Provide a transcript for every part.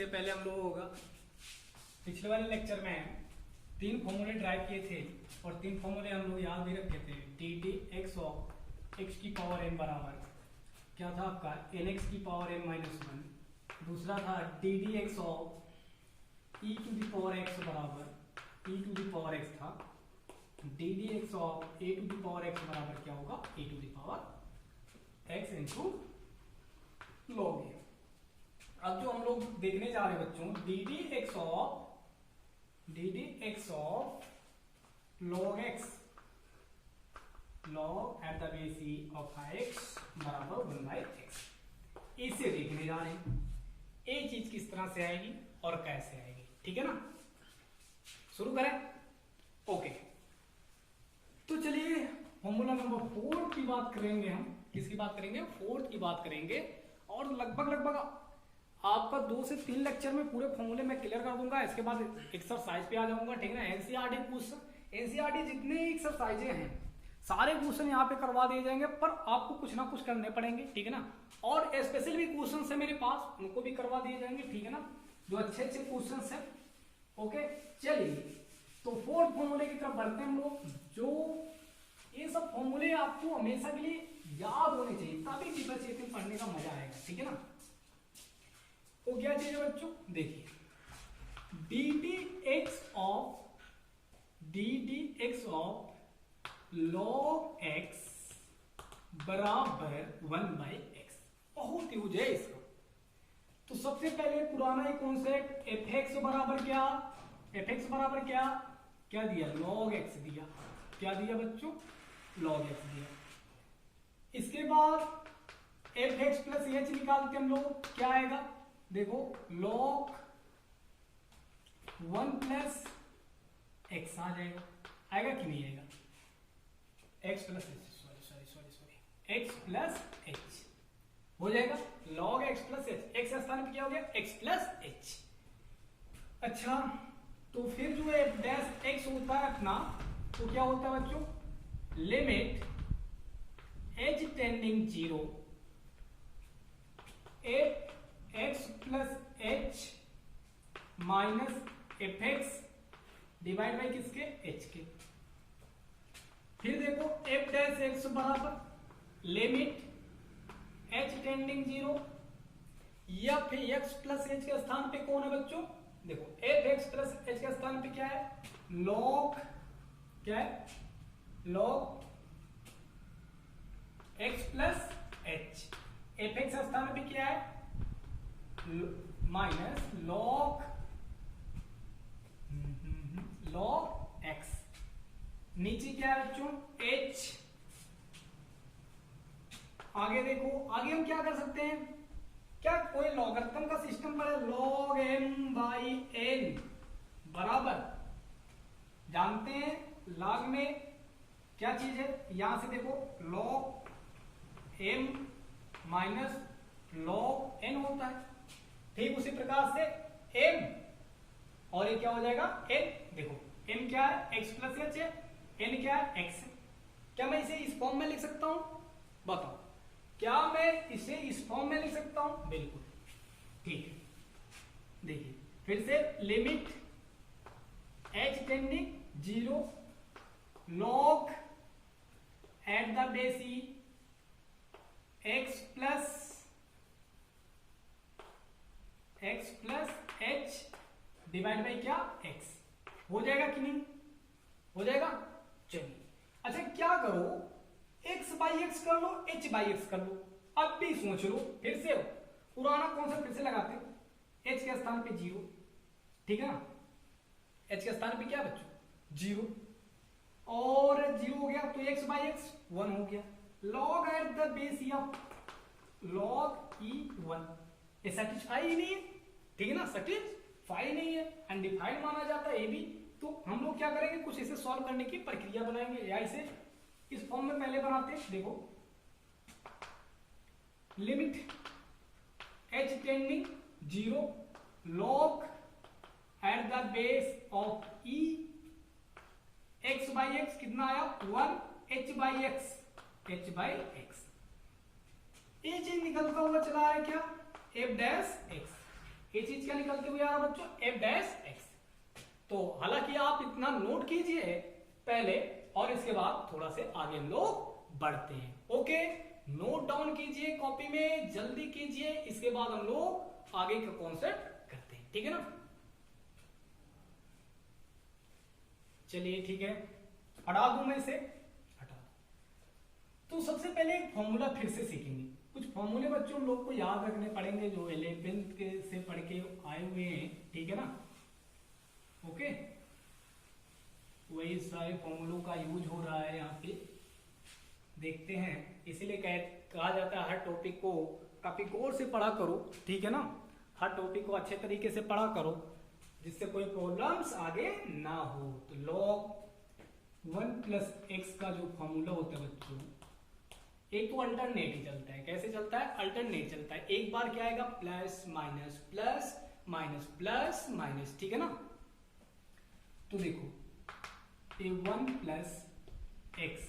इसके पहले हम लोगों का पिछले वाले लेक्चर में 3 फॉर्मूले ड्राइव किए थे और 3 फॉर्मूले हम लोग याद भी रखे थे। D d x of x की पावर एन बराबर क्या था आपका एन एक्स की पावर एन माइनस 1। दूसरा था d d x of e to the power x बराबर e to the power x था। D d x of a to the power x बराबर क्या होगा a to the power x into log a. अब जो हम लोग देखने जा रहे हैं बच्चों D d x of log x log at the base E of x बराबर 1 बाई एक्स। इसे देखने जा रहे हैं ये चीज किस तरह से आएगी और कैसे आएगी। ठीक है ना, शुरू करें। ओके, तो चलिए फॉर्मूला नंबर 4 की बात करेंगे हम। किसकी बात करेंगे? 4 की बात करेंगे। और लगभग आपका 2 से 3 लेक्चर में पूरे फॉर्मूले में क्लियर कर दूंगा। इसके बाद एक्सरसाइज पे आ जाऊंगा। ठीक है ना, एनसीईआरटी क्वेश्चन, एनसीईआरटी जितने एक्सरसाइजें हैं सारे क्वेश्चन यहाँ पे करवा दिए जाएंगे, पर आपको कुछ ना कुछ करने पड़ेंगे। ठीक है ना, और स्पेशल भी क्वेश्चन है मेरे पास, उनको भी करवा दिए जाएंगे। ठीक है ना, जो अच्छे क्वेश्चन है। ओके, चलिए तो 4th फॉर्मूले की तरफ बढ़ते हैं हम लोग। जो ये सब फॉर्मूले आपको हमेशा के लिए याद होने चाहिए, तभी डिफरेंशिएशन पढ़ने का मजा आएगा। ठीक है ना, तो क्या चीज है बच्चों, देखिए D d x of log x बराबर 1 बाई एक्स। बहुत यूज है इसका। तो सबसे पहले पुराना ही कॉन्सेप्ट एफ एक्स बराबर क्या, क्या दिया? लॉग एक्स दिया। क्या दिया बच्चों? लॉग एक्स दिया। इसके बाद एफ एक्स प्लस एच निकालते हम लोग, क्या आएगा? देखो log 1 प्लस एक्स आ जाएगा। आएगा कि नहीं आएगा? X plus H, sorry x plus H हो जाएगा। log x plus h, x स्थान पे क्या हो गया? X plus H. अच्छा, तो फिर जो है डैश एक्स होता है अपना, तो क्या होता है बच्चों? Limit H tending 0 F x plus h minus F x divide by किसके? एच के। फिर देखो एफ डैश एक्स बराबर लिमिट एच टेंडिंग 0 या फिर एक्स प्लस एच के स्थान पे कौन है बच्चों? देखो एफ एक्स प्लस एच के स्थान पे क्या है? लॉग, क्या है? Log x plus H. F x स्थान पे क्या है? Minus log x. नीचे क्या है बच्चों? एच। आगे देखो, आगे हम क्या कर सकते हैं? क्या कोई लॉगरिथम का सिस्टम पर लॉग एम बाई एन बराबर, जानते हैं लॉग में क्या चीज है? यहां से देखो log m minus log n होता है। ठीक उसी प्रकार से m और ये क्या हो जाएगा? n। देखो m क्या है? x प्लस एच है, n क्या है? x है। क्या मैं इसे इस फॉर्म में लिख सकता हूं? बताओ, क्या मैं इसे इस फॉर्म में लिख सकता हूं? बिल्कुल ठीक है। देखिए फिर से limit h tending 0 log at the base E x plus H divide by क्या? x। हो जाएगा कि नहीं? हो जाएगा। चलिए, अच्छा क्या करो, x बाई एक्स कर लो, h बाई एक्स कर लो। अब भी सोच लो, फिर से पुराना कॉन्सेप्ट फिर से लगाते हैं। h के स्थान पे 0, ठीक है ना, h के स्थान पे क्या बच्चों? 0 और 0 हो गया तो x बाई एक्स 1 हो गया। log at the base E of log e 1, ये सेटिस्फाई ही नहीं है। ठीक है ना, सेटिस्फाई नहीं है, अनडिफाइंड माना जाता है ये भी। तो हम लोग क्या करेंगे? कुछ इसे सॉल्व करने की प्रक्रिया बनाएंगे, या इसे इस फॉर्म में पहले बनाते हैं। देखो limit h tending 0 log at the base of e x by x कितना आया? 1 h बाई एक्स। ये चीज निकलता हुआ चला है क्या? f dash x। ये चीज क्या निकलते हुए आ रहा बच्चों, एफ डैश एक्स। तो हालांकि आप इतना नोट कीजिए पहले और इसके बाद थोड़ा से आगे हम लोग बढ़ते हैं। ओके, नोट डाउन कीजिए कॉपी में, जल्दी कीजिए, इसके बाद हम लोग आगे का कॉन्सेप्ट करते हैं, ठीक है ना। चलिए ठीक है, हटा दूं मैं इसे, हटा दूं। तो सबसे पहले एक फॉर्मूला फिर से सीखेंगे। कुछ फॉर्मूले बच्चों लोग को याद रखने पड़ेंगे जो 11th के से पढ़ के आए हुए हैं, ठीक है ना। ओके, वही सारे फॉर्मूलों का यूज हो रहा है यहाँ पे, देखते हैं। इसीलिए कहा जाता है हर टॉपिक को काफी गौर से पढ़ा करो, ठीक है ना। हर टॉपिक को अच्छे तरीके से पढ़ा करो जिससे कोई प्रॉब्लम्स आगे ना हो। तो log 1 प्लस एक्स का जो फॉर्मूला होता है बच्चों, एक तो अल्टरनेट ही चलता है। कैसे चलता है, अल्टरनेट चलता है। एक बार क्या आएगा, plus minus plus minus plus minus, ठीक है ना। तो देखो ये 1 plus x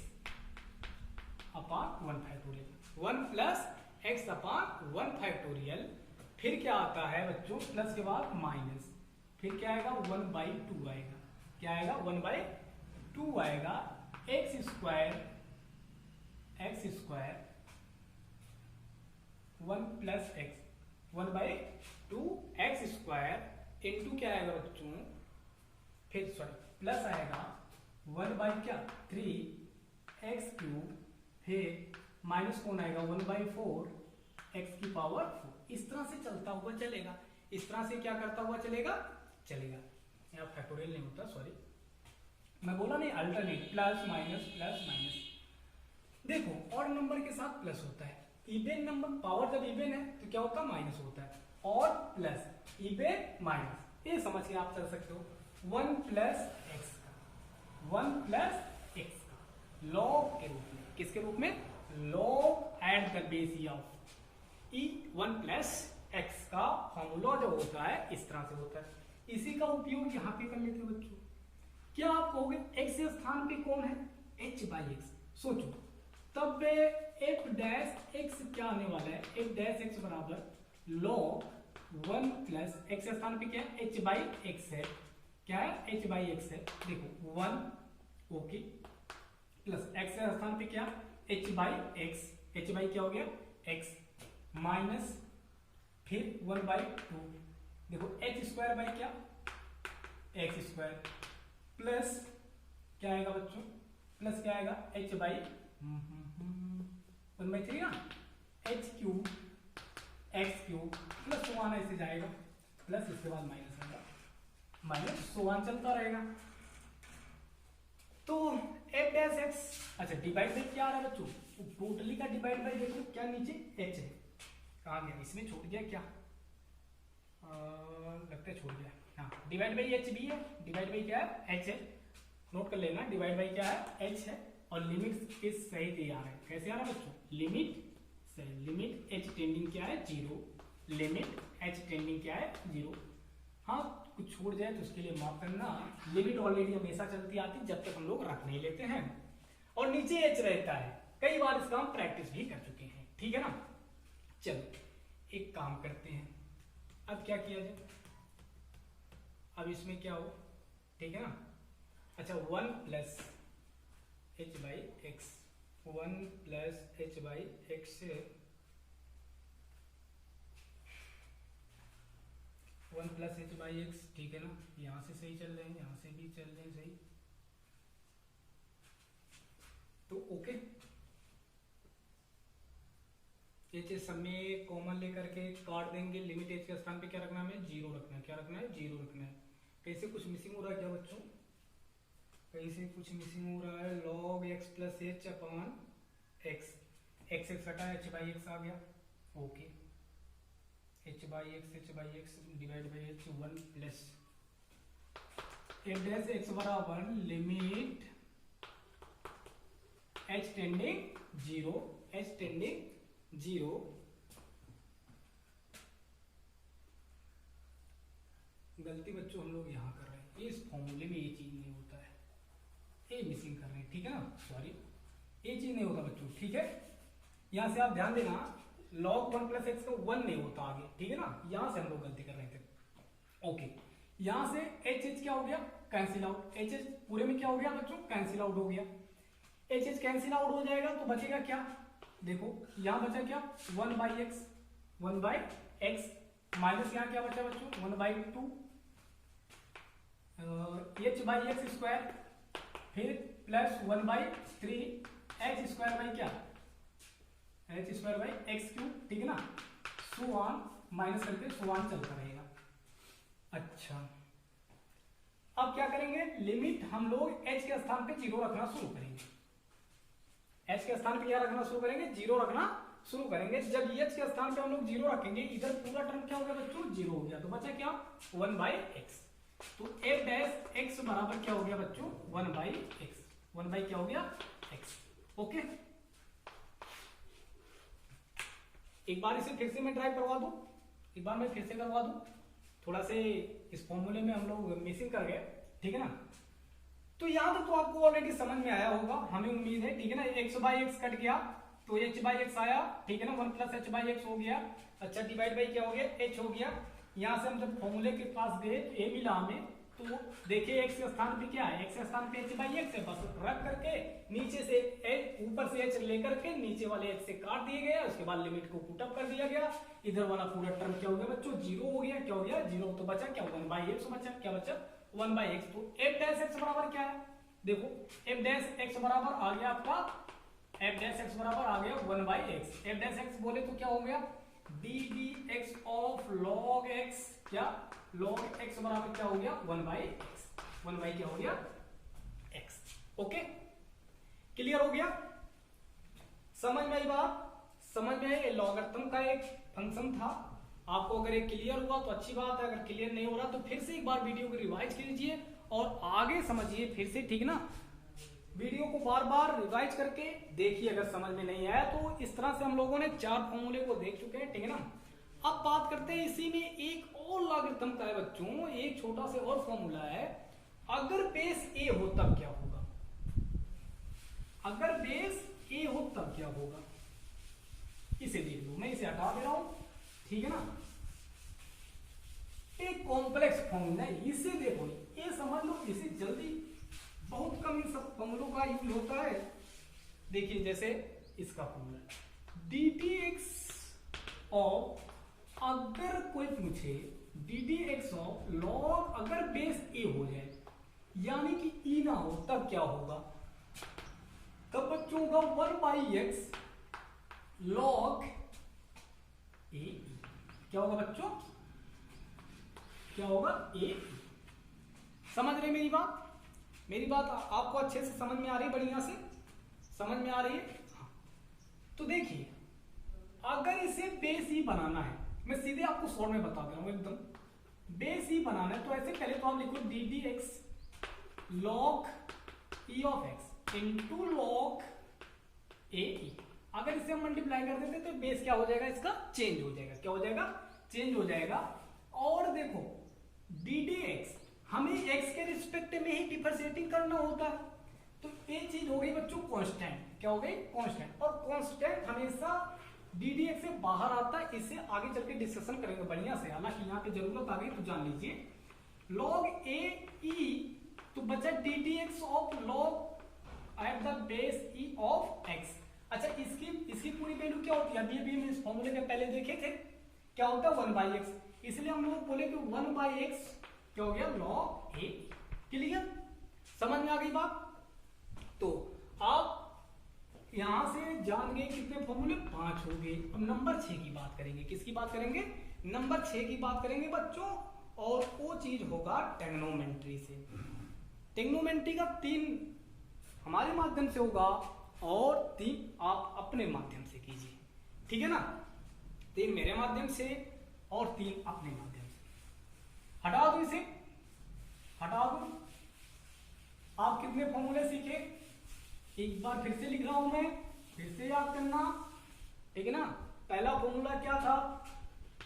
upon 1 factorial, 1 plus x upon 1 factorial. फिर क्या आता है बच्चों, प्लस के बाद माइनस, फिर क्या आएगा 1/2 आएगा। क्या आएगा, 1/2 आएगा। X square 1 plus x 1/2 x square into क्या आएगा बच्चों, फिर सॉरी प्लस आएगा 1/3 एक्स क्यूब, फिर माइनस कौन आएगा 1/4 एक्स की पावर 4। इस तरह से चलता हुआ चलेगा, इस तरह से क्या करता हुआ चलेगा, यहाँ फैक्टोरियल नहीं होता, सॉरी मैं बोला नहीं, alternate plus minus plus minus. देखो और नंबर के साथ प्लस होता है, इवेन नंबर पावर जब इवेन है तो क्या होता है, माइनस होता है। और प्लस इवेन माइनस, ये समझ के आप चल सकते हो। 1 प्लस एक्स का, 1 प्लस एक्स का लॉग के रूप में, किसके रूप में, log at the base of E 1 plus x का फॉर्मूला जो होता है इस तरह से होता है। इसी का उपयोग यहाँ पे कर लेते हैं बच्चों। क्या आप कहोगे एक्स के स्थान पे कौन है, h/x। सोचो तब एफ डैश एक्स क्या आने वाला है, एफ डैश एक्स बराबर लॉग 1 प्लस एक्स के स्थान पे क्या है, h/x है। क्या है, h/x है। देखो 1 ओके प्लस एक्स के स्थान पे क्या, h/x, h/ क्या हो गया x, माइनस फिर 1/2। देखो h स्क्वायर बाई क्या, एक्स स्क्वायर, प्लस क्या आएगा बच्चों, प्लस क्या आएगा h/1/3 ना, h cube x cube plus 1 ऐसे जाएगा, प्लस इसके बाद माइनस आएगा, माइनस 1 चलता रहेगा। तो एफ डैश एक्स, अच्छा डिवाइड बाई क्या आ रहा है बच्चों, टोटली का डिवाइड बाई देखो क्या नीचे h है, कहाँ गया, इसमें छूट गया क्या, लगता है छूट गया, हाँ डिवाइड बाई एच भी है। डिवाइड बाई क्या है, एच है, नोट कर लेना, डिवाइड बाई क्या है, एच है। और लिमिट के सहित ही आ रहा है, कैसे आ रहा है बच्चों, लिमिट से, लिमिट एच टेंडिंग क्या है 0, लिमिट एच टेंडिंग क्या है 0। हाँ कुछ छूट जाए तो उसके लिए माफ करना, लिमिट ऑलरेडी हमेशा चलती आती है जब तक हम लोग रख नहीं लेते हैं, और नीचे एच रहता है। कई बार इसका हम प्रैक्टिस भी कर चुके हैं, ठीक है ना। चलो एक काम करते हैं, अब क्या किया जाए, अब इसमें क्या हो, ठीक है ना। अच्छा 1 प्लस h/x, 1 प्लस h/x से 1 प्लस h/x, ठीक है ना। यहाँ से सही चल रहे हैं, यहाँ से भी चल रहे हैं सही, तो ओके। एच सब में कॉमन लेकर के काट देंगे, लिमिट एच के स्थान पे क्या रखना है, हमें 0 रखना है। क्या रखना है, 0 रखना है। कैसे कुछ मिसिंग हो रहा है क्या बच्चों, कैसे कुछ मिसिंग हो रहा है, log x plus h upon x, x x हटा h/x आ गया, okay h/x divide by h 1 plus f dash x बराबर limit h tending 0, h tending 0, गलती बच्चों हम लोग यहाँ कर रहे हैं, इस फॉर्मूले में ये चीज नहीं होता है, ये मिसिंग कर रहे हैं, ठीक है ना, सॉरी ये चीज नहीं होता बच्चों, ठीक है। यहाँ से आप ध्यान देना, log 1 प्लस एक्स का 1 नहीं होता आगे, ठीक है ना, यहां से हम लोग गलती कर रहे थे। ओके, यहां से एच एच क्या हो गया, कैंसिल आउट, एच एच पूरे में क्या हो गया बच्चों, कैंसिल आउट हो गया। एच एच कैंसिल आउट हो जाएगा तो बचेगा क्या, देखो यहां बचा क्या, 1 by x, 1 by x minus यहाँ क्या बचा बच्चों, 1 by 2 h by x square, फिर plus 1 by 3 x square by क्या, h square by x cube, ठीक है ना, सो ऑन माइनस करके सो ऑन चलता रहेगा। अच्छा, अब क्या करेंगे, लिमिट हम लोग h के स्थान पे 0 रखना शुरू करेंगे, h के स्थान पे क्या रखना शुरू करेंगे, 0 रखना शुरू करेंगे। जब h के स्थान पे हम लोग 0 रखेंगे, इधर पूरा टर्म क्या हो गया बच्चों, 0 हो गया, तो बचा क्या, 1 बाई एक्स। तो f डैश एक्स बराबर क्या हो गया बच्चों, 1 बाई एक्स, 1 बाई क्या हो गया एक्स। ओके, एक बार इसे फिर से मैं ट्राई करवा दूं, एक बार मैं फिर से करवा दूं, थोड़ा से इस फॉर्मूले में हम लोग मिसिंग कर गए, ठीक है ना। तो यहां तक तो आपको ऑलरेडी समझ में आया होगा, हमें उम्मीद है, ठीक है ना। एक्स बाई एक्स कट गया तो एच बाई एक्स आया, ठीक है ना, 1 प्लस एच बाई एक्स हो गया। अच्छा, डिवाइड बाई क्या हो गया, एच हो गया। यहां से हम जब फॉर्मूले के पास गए तो ए मिला हमें, तो देखिए एक्स के स्थान पे क्या है, एक्स के स्थान पे एच बाई एक्स है, बस रख करके नीचे से एच, ऊपर से एच लेकर के नीचे वाले एच से काट दिए गए, उसके बाद लिमिट को पुटअप कर दिया गया। इधर वाला पूरा टर्म क्या हो गया बच्चों, 0 हो गया। क्या हो गया, 0, तो बचा क्या, 1 बाई एक्स बचा, क्या बचा, 1 बाई एक्स। तो एफ डैश एक्स बराबर क्या है, देखो एफ डैश एक्स बराबर आ गया आपका, एफ डैश एक्स बराबर आ गया 1 by x. F dash x बोले तो क्या हो गया, D d x of log x, क्या लॉग एक्स बराबर क्या हो गया, 1 बाई एक्स, 1 बाई क्या हो गया एक्स। ओके, क्लियर हो गया, समझ में आई बात, समझ में आई। लॉगरिथम का एक फंक्शन था, आपको अगर ये क्लियर हुआ तो अच्छी बात है, अगर क्लियर नहीं हो रहा तो फिर से एक बार वीडियो को रिवाइज कीजिए और आगे समझिए फिर से, ठीक ना। वीडियो को बार बार रिवाइज करके देखिए, अगर समझ में नहीं आया तो इस तरह से हम लोगों ने 4 फॉर्मूले को देख चुके हैं, ठीक है ना। अब बात करते हैं इसी में एक और लॉगरिथम का है बच्चों, एक छोटा सा और फॉर्मूला है। अगर बेस ए हो तब क्या होगा, अगर बेस ए हो तब क्या होगा, इसे देख लो, मैं इसे हटा दे रहा हूं, ठीक है ना। एक कॉम्प्लेक्स फॉर्मूला है, इसे देखो, ये समझ लो, इसे जल्दी, बहुत कम इन सब फॉर्मूलों का यूज होता है। देखिए जैसे इसका formula D t x of, अगर कोई पूछे D d x of log, अगर बेस ए हो जाए यानी कि ई ना हो तब क्या होगा, तब बच्चों होगा 1 बाई एक्स लॉग ए। क्या होगा बच्चों, क्या होगा ए। समझ रहे मेरी बात, मेरी बात आपको अच्छे से समझ में आ रही है, बढ़िया से समझ में आ रही है। हाँ। तो देखिए, अगर इसे बेस ई बनाना है, मैं सीधे आपको शॉर्ट में बता दे रहा हूं एकदम, बेस ई बनाना है तो ऐसे पहले तो आप लिखो d d x log e of x into log a e. अगर इसे हम मल्टीप्लाई कर देते तो बेस क्या हो जाएगा, इसका चेंज हो जाएगा, क्या हो जाएगा, चेंज हो जाएगा। और देखो डी डी एक्स हमें x के रिस्पेक्ट में ही डिफरेंशिएटिंग करना होता है, तो ये चीज हो गई बच्चों कांस्टेंट, क्या हो गई कांस्टेंट। और कांस्टेंट हमेशा ddx से बाहर आता है, इससे आगे चल के डिस्कशन करेंगे बढ़िया से, हालांकि यहाँ पे जरूरत आ गई तो जान लीजिए। log a e तो बचा ddx of log at the base e of x। अच्छा, इसकी पूरी वैल्यू क्या होती है, अभी हम इस फॉर्मूले के पहले देखे थे, क्या होता है 1 बाई एक्स, इसलिए हम लोग बोले कि 1 बाई एक्स क्या हो गया, लॉग ए। क्लियर, समझ में आ गई बात। तो आप यहां से जान गए कितने फॉर्मूले, 5 हो गए। अब नंबर 6 की बात करेंगे, किसकी बात करेंगे, नंबर 6 की बात करेंगे बच्चों, और वो चीज होगा टेग्नोमेट्री से। टेग्नोमेट्री का 3 हमारे माध्यम से होगा और 3 आप अपने माध्यम से कीजिए, ठीक है ना। 3 मेरे माध्यम से और 3 अपने माध्यम से। हटा दो इसे, हटा दो। आप कितने फॉर्मूले सीखे, एक बार फिर से लिख रहा हूं मैं, फिर से याद करना, ठीक है ना। पहला फॉर्मूला क्या था,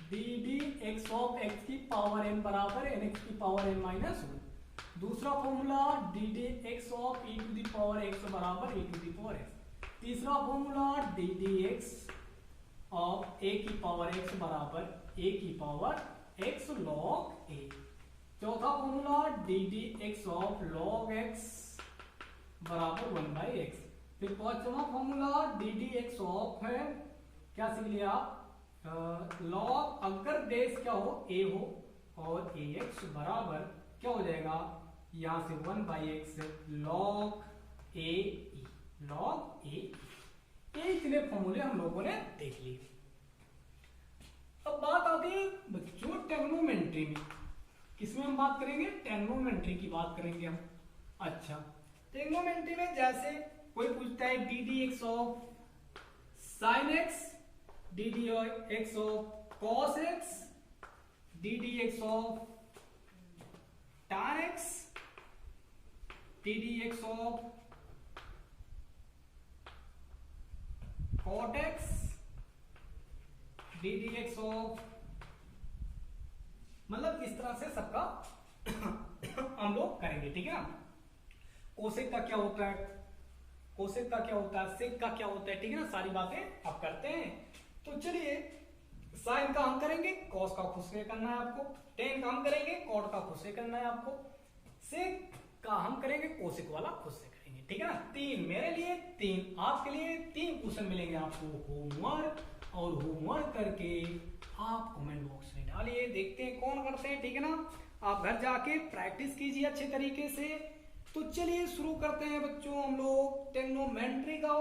d d x of x की पावर एन बराबर एन एक्स की पावर एन माइनस 1। दूसरा formula d d x of e to the power x बराबर e to the power x. तीसरा formula d d x of a की power x बराबर ए की power x log ए। चौथा formula d d x of log x बराबर 1/x। फिर पांचवा formula d d x of है, क्या सीख लिया आप, लॉग अगर बेस क्या हो ए हो और ए एक्स बराबर क्या हो जाएगा, यहां से 1/x log a E, log ए। ये इतने फॉर्मूले हम लोगों ने देख लिए। अब बात आती है बच्चों टेग्नोमेट्री में। किसमें हम बात करेंगे, टेग्नोमेट्री की बात करेंगे हम। अच्छा, टेग्नोमेट्री में जैसे कोई पूछता है d d x of sine x, d d x of cos x, d d x of tan x, d d x of cot x, D d x of, मतलब इस तरह से सबका हम लोग करेंगे, ठीक है ना। कोसेक का क्या होता है, कोसेक का क्या होता है, सेक का क्या होता है, ठीक है ना, सारी बातें आप करते हैं। तो चलिए साइन का हम करेंगे, कॉस का खुद से करना है आपको, टेन का हम करेंगे, कॉट का खुद से करना है आपको, सेक का हम करेंगे, कोसेक वाला खुद से करेंगे, ठीक है ना। 3 मेरे लिए, 3 आपके लिए, 3 क्वेश्चन मिलेंगे आपको होमवर्क, और होमवर्क करके आप कमेंट बॉक्स में डालिए, देखते हैं कौन करते हैं, ठीक है ना। आप घर जाके प्रैक्टिस कीजिए अच्छे तरीके से। तो चलिए शुरू करते हैं बच्चों हम लोग टेग्नोमेट्री का,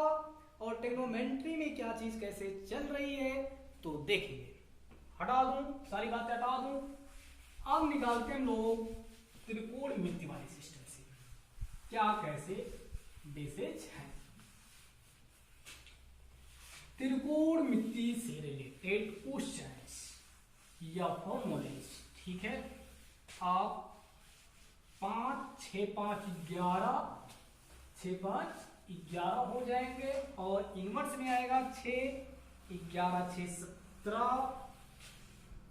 और टेग्नोमेट्री में क्या चीज कैसे चल रही है तो देखिए। हटा दूं सारी बातें, हटा दूं। अब निकालते हैं हम लोग त्रिकोणमिति वाले सिस्टम से क्या कैसे बेसिस है। त्रिकोणमिति से रिलेटेड क्वेश्चंस या फॉर्मूलेस, ठीक है। आप 5 6 5 11 6 5 11 हो जाएंगे, और इनवर्स में आएगा 6 11 6 17।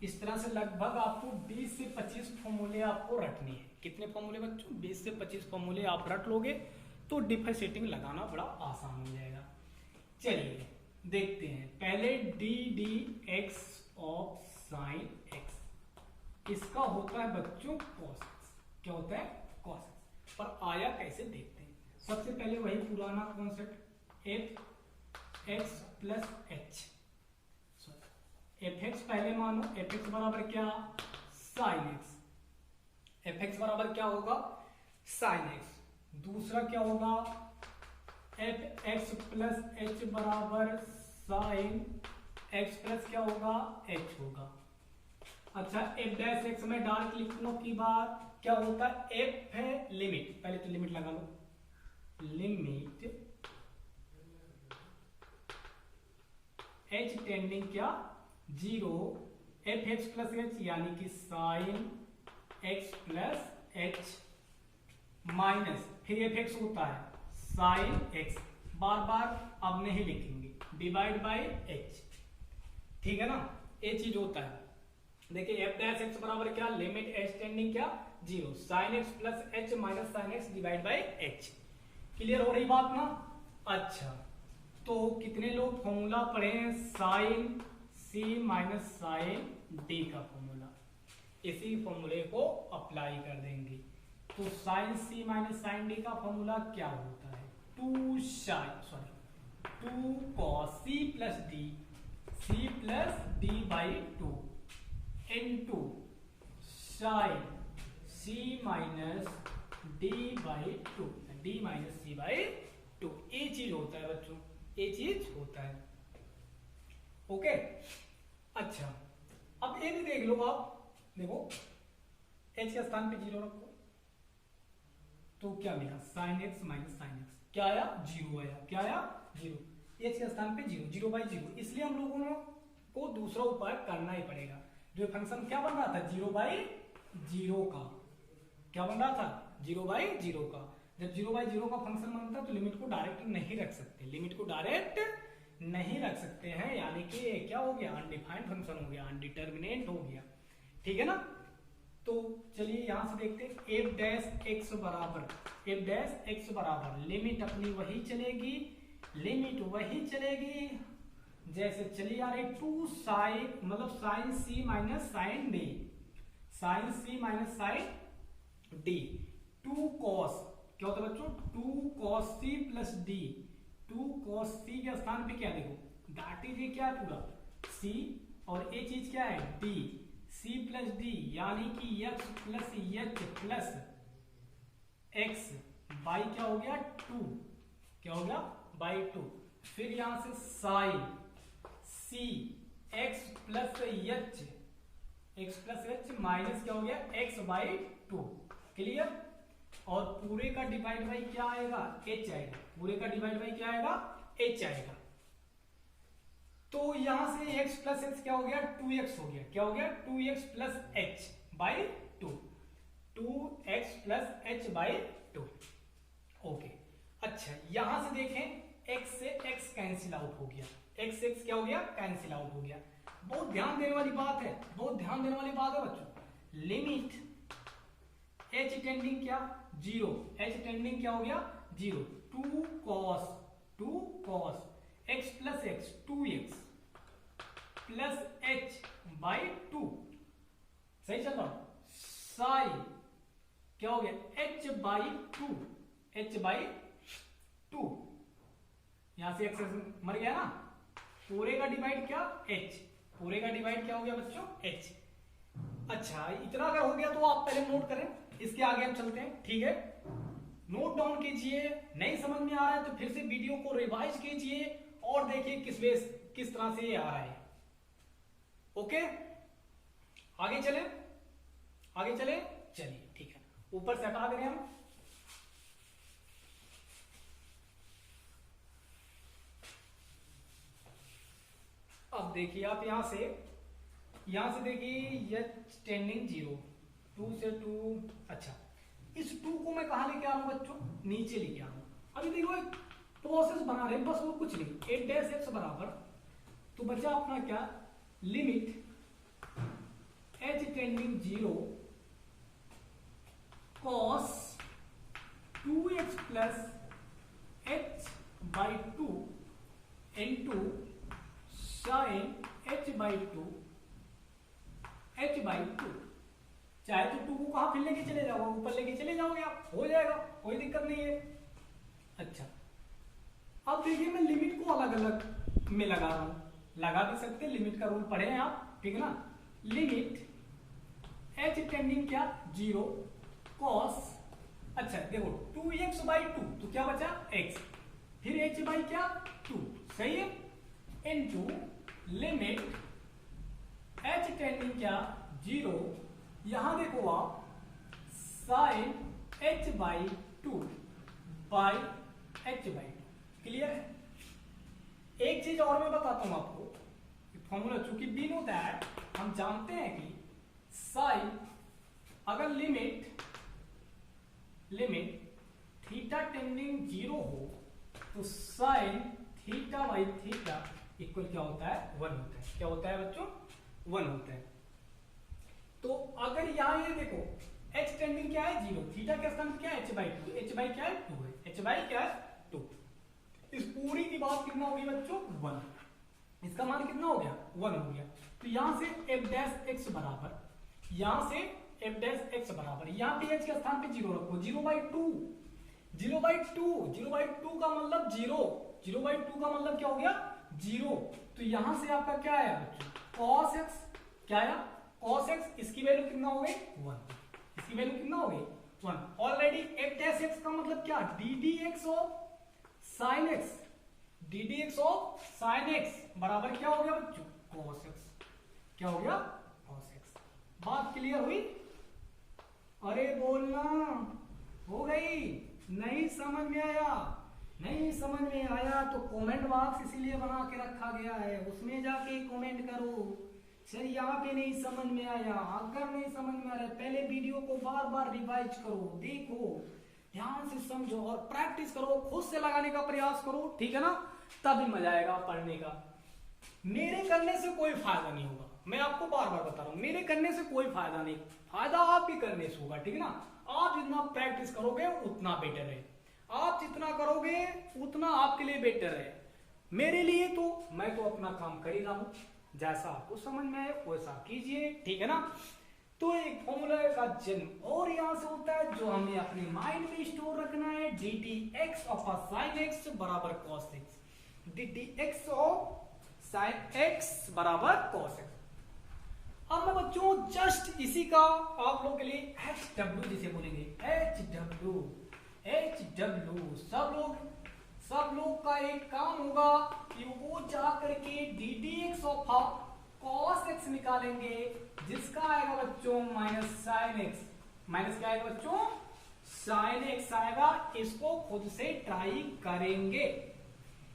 इस तरह से लगभग आपको 20 से 25 फॉर्मूले आपको रटने हैं। कितने फॉर्मूले बच्चों, 20 से 25 फॉर्मूले आप रट लोगे तो डिफरेंशिएटिंग लगाना बड़ा आसान हो जाएगा। चलिए देखते हैं। पहले D d x of sine x, इसका होता है बच्चों कॉस एक्स। क्या होता है, कॉस एक्स। पर आया कैसे देखते हैं। सबसे पहले वही पुराना concept, F x plus H, F x पहले मानो, एफ एक्स बराबर क्या, साइन एक्स। एफ एक्स बराबर क्या होगा, साइन एक्स। दूसरा क्या होगा, एफ एक्स प्लस एच बराबर साइन एक्स प्लस क्या होगा, एच होगा। अच्छा, एफ डैश एक्स में डार्क लिखने की बात क्या होता है, एफ है लिमिट, पहले तो लिमिट लगा लो, लिमिट एच टेंडिंग क्या 0, एफ एक्स प्लस एच यानी कि sine x plus h minus, फिर एफ एक्स होता है साइन एक्स, बार बार अब नहीं लिखेंगे, डिवाइड बाय एच, ठीक है ना। ये चीज होता है। देखिए एफ डैश एक्स बराबर क्या, लिमिट एच टेंडिंग क्या 0, sine x plus h minus sine x divide by H. Clear हो रही बात ना। अच्छा, तो कितने लोग फॉर्मूला पढ़े हैं, sine c minus sine d का फॉर्मूला, इसी फॉर्मूले को अप्लाई कर देंगे। तो sine c minus sine d का फॉर्मूला क्या होता है, 2 cos c plus d, c plus d by 2 into sine c minus d by 2, d minus c by 2। ये चीज होता है बच्चों, ये चीज होता है। ओके, अच्छा अब ये भी देख लो आप, देखो h के स्थान पे 0 रखो तो क्या मिला, sine x minus sine x, क्या आया 0 आया, क्या आया 0, h के स्थान पे 0, 0/0। इसलिए हम लोगों को दूसरा उपाय करना ही पड़ेगा। जो फंक्शन क्या बन रहा था 0/0 का, क्या बन रहा था 0/0 का। जब 0/0 का फंक्शन बनता है तो लिमिट को डायरेक्ट नहीं रख सकते, लिमिट को डायरेक्ट नहीं रख सकते हैं, यानी कि क्या हो गया, अनडिफाइंड फंक्शन हो गया, अनडिटर्मिनेट हो गया, ठीक है ना। तो चलिए यहां से देखते हैं, एफ डैश एक्स बराबर लिमिट अपनी वही चलेगी, लिमिट वही चलेगी जैसे चलिए आ रही 2 साइन मतलब sine c minus sine d, sine c minus sine d, 2 cos क्या होता है बच्चों 2 cos c plus d, 2 cos c के स्थान पे क्या देखो दैट इज ये क्या है पूरा सी और ये चीज क्या है डी, सी प्लस डी यानी कि x plus H plus x by क्या हो गया 2, क्या हो गया बाई 2। फिर यहां से sine c x plus h, x plus h minus क्या हो गया एक्स बाई 2, क्लियर। और पूरे का डिवाइड बाई क्या आएगा एच आएगा, पूरे का डिवाइड बाई क्या आएगा एच आएगा। तो यहां से x प्लस एच क्या हो गया 2x हो गया, क्या हो गया 2x plus H by 2, 2x plus H by 2। Okay अच्छा यहां से देखें x से x कैंसिल आउट हो गया, x से x क्या हो गया कैंसिल आउट हो गया। बहुत ध्यान देने वाली बात है, बहुत ध्यान देने वाली बात है बच्चों। लिमिट h टेंडिंग क्या 0, h टेंडिंग क्या हो गया 0, 2 cos x plus x 2x plus h by 2, सही चल रहा साइन क्या हो गया h बाई 2, h बाई 2, यहां से x मर गया ना, पूरे का डिवाइड क्या h, पूरे का डिवाइड क्या हो गया बच्चों h। अच्छा इतना अगर हो गया तो आप पहले नोट करें, इसके आगे हम चलते हैं, ठीक है। नोट डाउन कीजिए, नहीं समझ में आ रहा है तो फिर से वीडियो को रिवाइज कीजिए और देखिए किस तरह से ये आ रहा है। ओके आगे चले, आगे चले, चलिए ठीक है। ऊपर से हटा दे रहे हैं हम। अब देखिए आप यहां से देखिए h टेंडिंग 0, 2 से 2। अच्छा इस 2 को मैं कहां लेके आ रहा हूं बच्चों नीचे लेके आ रहा हूं। अभी देखो एक प्रोसेस बना रहे हैं बस, वो कुछ नहीं 8 डैश x बराबर, तो बचा अपना क्या limit h tending 0 cos 2x plus h by 2 into sign h by 2 h by 2। चाहे तो 2 को कहां फिर लेके चले जाओ, ऊपर लेके चले जाओगे आप, हो जाएगा कोई दिक्कत नहीं है। अच्छा अब देखिए मैं लिमिट को अलग अलग में लगा रहा हूं, लगा भी सकते, लिमिट का रूल पढ़े हैं आप, ठीक है ना। लिमिट h टेंडिंग क्या 0 cos, अच्छा देखो 2x बाई 2 तो क्या बचा x, फिर h बाई क्या 2, सही है, इनटू लिमिट h टेंडिंग क्या 0, यहां देखो आप sine h by 2 by h by 2, clear है। एक चीज और मैं बताता हूं आपको फॉर्मूला, चूंकि वी नो दैट हम जानते हैं कि साइन अगर लिमिट थीटा टेंडिंग 0 हो तो sine theta by theta equal क्या होता है 1 होता है, क्या होता है बच्चों 1 होता है। तो अगर यहां ये देखो h टेंडिंग क्या है 0, थीटा के स्थान क्या है h बाई 2, h बाई क्या है 2 है, h बाई क्या है 2, इस पूरी की बात कितना होगी बच्चों 1, इसका मान कितना हो गया 1 हो गया। तो यहां से f डैश x बराबर, यहां से f डैश x बराबर, यहां पे h के स्थान पे 0 रखो, 0 बाई 2, 0 बाई 2, 0 बाई 2 का मतलब 0, 0 बाई 2 का मतलब क्या हो गया 0। तो यहां से आपका क्या आया बच्चों cos x, क्या आया cos x, इसकी वैल्यू कितना हो गई 1, इसकी वैल्यू कितना हो गई 1। ऑलरेडी f डैश x का मतलब क्या ddx of sin x, ddx of sin x बराबर क्या हो गया बच्चों cos x, क्या हो गया cos x। बात क्लियर हुई, अरे बोलना हो गई, नहीं समझ में आया, नहीं समझ में आया तो कमेंट बॉक्स इसीलिए बना के रखा गया है, उसमें जाके कमेंट करो सर यहाँ पे नहीं समझ में आया। अगर नहीं समझ में आ रहा है पहले वीडियो को बार बार रिवाइज करो, देखो ध्यान से समझो और प्रैक्टिस करो, खुद से लगाने का प्रयास करो, ठीक है ना, तभी मजा आएगा पढ़ने का। मेरे करने से कोई फायदा नहीं होगा, मैं आपको बार बार बता रहा हूं, मेरे करने से कोई फायदा नहीं, फायदा आपके करने से होगा, ठीक है ना। आप जितना प्रैक्टिस करोगे उतना बेटर है, आप जितना करोगे उतना आपके लिए बेटर है। मेरे लिए तो मैं तो अपना काम कर ही रहा हूं, जैसा आपको समझ में आए वैसा कीजिए, ठीक है ना। तो एक फॉर्मूला का जन्म और यहां से होता है जो हमें अपने माइंड में स्टोर रखना है, d t x of sine x बराबर cos x, d t x of sine x बराबर कॉस एक्स। अब मैं बच्चों जस्ट इसी का आप लोग के लिए एच डब्ल्यू जिसे बोलेंगे, एच डब्ल्यू, एच डब्ल्यू सब लोग का एक काम होगा कि वो जा करके D d x of cos x निकालेंगे, जिसका आएगा बच्चों माइनस साइन एक्स, माइनस क्या आएगा बच्चों, साइन एक्स आएगा। इसको खुद से ट्राई करेंगे,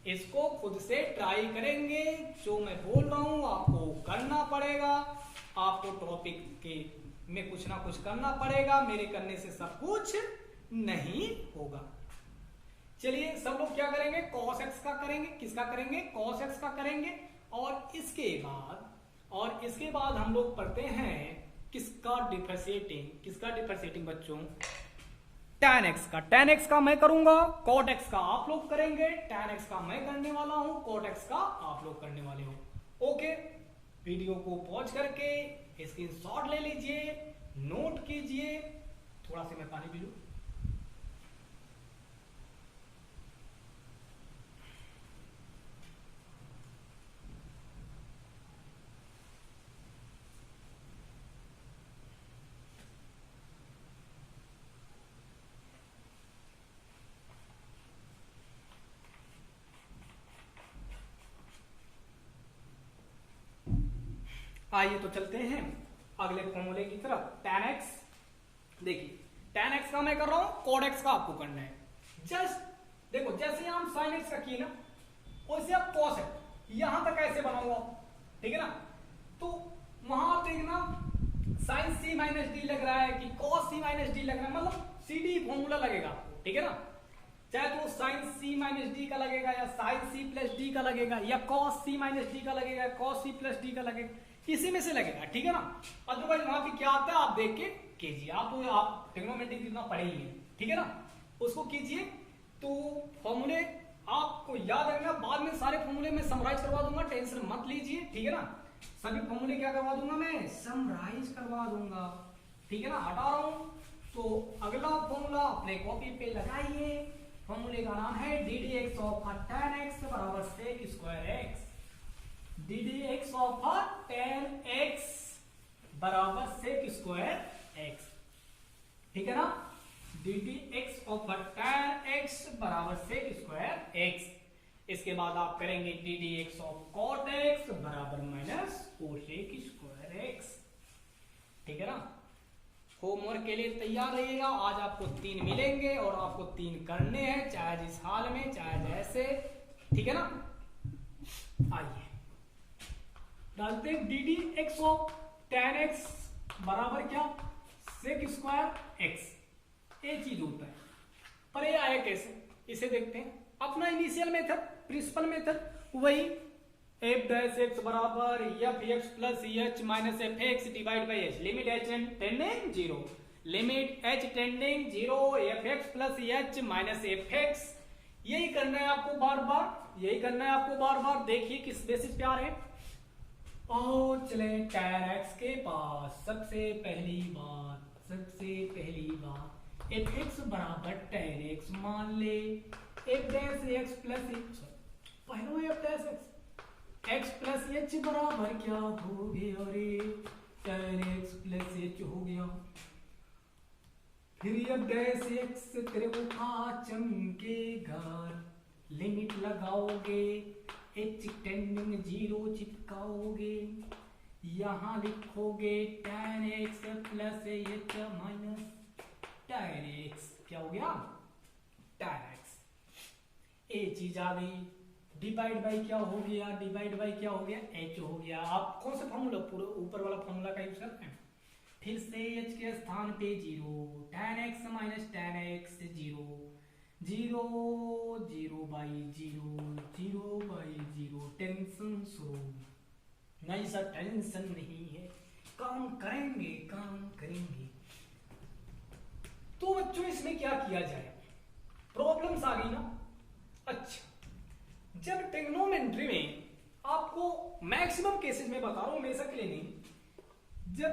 इसको खुद से ट्राई करेंगे, जो मैं बोल रहा हूं आपको करना पड़ेगा, आपको टॉपिक के में कुछ ना कुछ करना पड़ेगा, मेरे करने से सब कुछ नहीं होगा। चलिए सब लोग क्या करेंगे, cos x का करेंगे, किसका करेंगे, cos x का करेंगे, और इसके बाद हम लोग पढ़ते हैं किसका डिफरेंशिएटिंग बच्चों, tan x का। tan x का मैं करूंगा, cot x का आप लोग करेंगे, tan x का मैं करने वाला हूं, cot x का आप लोग करने वाले हो। ओके, वीडियो को पॉज करके स्क्रीनशॉट ले लीजिए, नोट कीजिए। थोड़ा सा मैं पानी पी लूं। आइए तो चलते हैं अगले फॉर्मूले की तरफ, tan x। देखिए tan x का मैं कर रहा हूं, cot x का आपको करना है। जस्ट देखो जैसे हम sin x का किए ना, वैसे आप cos x यहां तक ऐसे बनाऊंगा, ठीक है ना। तो वहां आप देखना sin c माइनस डी लग रहा है कि cos c माइनस डी लग रहा है, मतलब सी डी फॉर्मूला लगेगा, ठीक है ना। चाहे तो sin c माइनस डी का लगेगा, या sin c प्लस डी का लगेगा, या cos c माइनस डी का लगेगा, cos c प्लस डी का लगेगा, इसी में से लगेगा, ठीक है ना। अदरवाइज वहां पे क्या आता है आप देख के कीजिए, आप ट्रिग्नोमेट्री कितना पढ़े ही है, ठीक है ना, उसको कीजिए। तो फॉर्मूले आपको याद रखना, बाद में सारे फॉर्मूले में समराइज करवा दूंगा, टेंशन मत लीजिए, ठीक है ना। सभी फॉर्मूले क्या करवा दूंगा मैं, समराइज करवा दूंगा, ठीक है ना। हटा रहा हूं तो अगला फॉर्मूला अपने कॉपी पे लगाइए। फॉर्मूले का नाम है d d x of tan x बराबर sec square x, d d x of tan x बराबर सेक स्क्वायर एक्स, ठीक है ना। D d x of tan x बराबर सेक स्क्वायर एक्स। इसके बाद आप करेंगे D d x of cot x बराबर माइनस कोसेक स्क्वायर एक्स, ठीक है ना। होमवर्क के लिए तैयार रहिएगा, आज आपको 3 मिलेंगे और आपको 3 करने हैं, चाहे जिस हाल में चाहे जैसे, ठीक है ना। आइए डालते हैं D d x of tan x बराबर क्या, सेक स्क्वायर एक्स। ये चीज होता है, पर ये आया कैसे, इसे देखते हैं। अपना इनिशियल मेथड, प्रिंसिपल मेथड वही, एफ डैश एक्स बराबर F x plus h minus F x divide by H, limit H tending zero, limit H tending zero, F x plus h minus F x. यही करना है आपको बार बार, यही करना है आपको बार बार। देखिए किस बेसिस पे आ रहे हैं। और चले tan x के पास सबसे पहली बात एफ एक्स बराबर tan x मान ले, एफ डैश एक्स प्लस पहलो F dash x plus H बराबर क्या हो गया रे, tan x प्लस एच हो गया। फिर एफ डैश एक्स तेरे को खा चमकेगा, लिमिट लगाओगे, एच टेंडिंग जीरो चिपकाओगे, यहां लिखोगे tan x plus h minus tan x, क्या हो गया tan x। ए चीज आ गई, डिवाइड बाई क्या हो गया, डिवाइड बाई क्या हो गया, h हो गया। आप कौन सा फॉर्मूला, पूरा ऊपर वाला फॉर्मूला का यूज करते हैं। फिर से h के स्थान पे zero, tan x minus tan x zero, zero zero by zero, zero by zero. Tension शुरू नहीं सर, टेंशन नहीं है, काम करेंगे काम करेंगे। तो बच्चों इसमें क्या किया जाए, प्रॉब्लम्स आ गई ना। अच्छा जब ट्रिग्नोमेट्री में आपको मैक्सिमम केसेस में बता रहा हूं, हमेशा के लिए नहीं, जब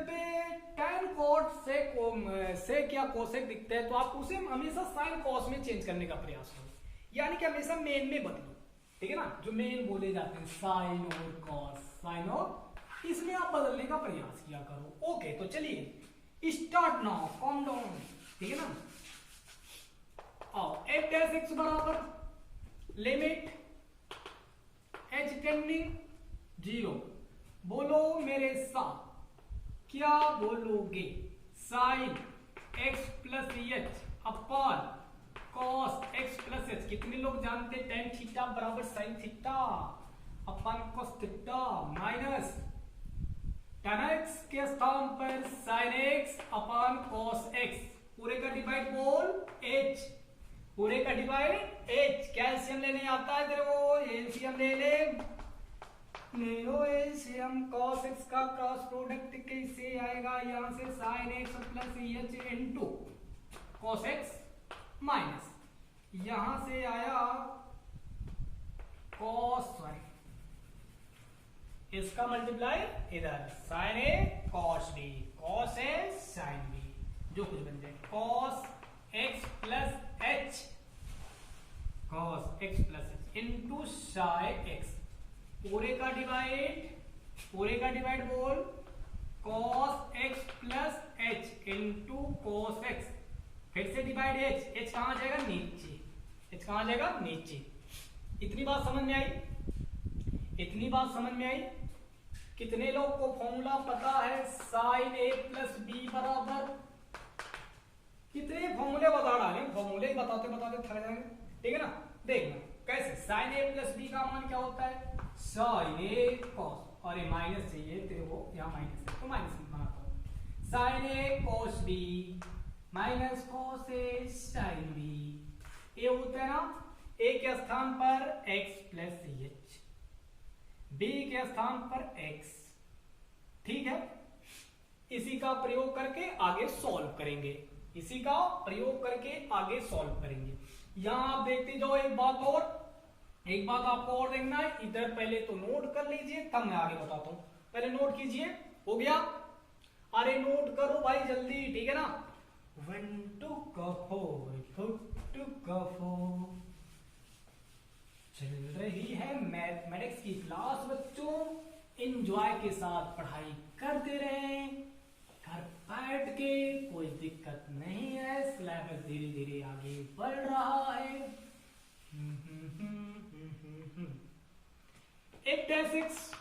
tan cot सेक या कोसेक दिखता है तो आप उसे हमेशा साइन कॉस में चेंज करने का प्रयास करो, यानी कि हमेशा मेन में बदलो, ठीक है ना, जो मेन बोले जाते हैं साइन और कॉस, साइन और इसमें आप बदलने का प्रयास किया करो। ओके, तो चलिए स्टार्ट नाउ, कॉम डाउन, ठीक है ना। और f डैश x बराबर लिमिट h टेंडिंग 0, बोलो मेरे साथ, क्या बोलोगे? Sine x plus h upon cos x plus h. कितने लोग जानते हैं टेन थीटा बराबर sine theta upon cos theta minus tan x के स्थान पर sine x upon cos x, पूरे का डिवाइड बोल h, पूरे का डिवाइड h। क्या एलसीएम लेने आता है तेरे को? एलसीएम ले ले एलसीएम cos x का क्रॉस प्रोडक्ट कैसे आएगा? यहां से sin x plus H into cos x minus यहां से आया cos y, इसका मल्टीप्लाई इधर sin a cos b, cos a sin b, जो कुछ बन जाए cos x plus h, cos x plus h into sin x, पूरे का डिवाइड बोल cos x plus h into cos x, फिर से डिवाइड h कहां जाएगा? नीचे, h कहां जाएगा? नीचे। इतनी बात समझ में आई? इतनी बात समझ में आई? कितने लोग को फॉर्मूला पता है साइन a प्लस बी बराबर? कितने फॉर्मूले बता डाले, फॉर्मूले ही बताते बताते थक जाएंगे, ठीक है ना। देखना कैसे, साइन a प्लस बी का मान क्या होता है? साइन ए कॉस, और ये माइनस चाहिए तेरे को, यहाँ माइनस है तो माइनस बनाता हूँ, sign A cos B minus cos A sine B. ये होता है ना ए के स्थान पर x प्लस एच, बी के स्थान पर x, ठीक है। इसी का प्रयोग करके आगे सॉल्व करेंगे, इसी का प्रयोग करके आगे सॉल्व करेंगे। यहां आप देखते जाओ, एक बात आपको और देखना है, इधर पहले तो नोट कर लीजिए तब मैं आगे बताता हूं। पहले नोट कीजिए, हो गया? अरे नोट करो भाई जल्दी, ठीक है ना। 1 2 का 4 2 का 4 चल रही है मैथमेटिक्स की क्लास बच्चों, एंजॉय के साथ पढ़ाई करते रहे, घर बैठ के, कोई दिक्कत नहीं है, सिलेबस धीरे धीरे आगे बढ़ रहा है। 8-6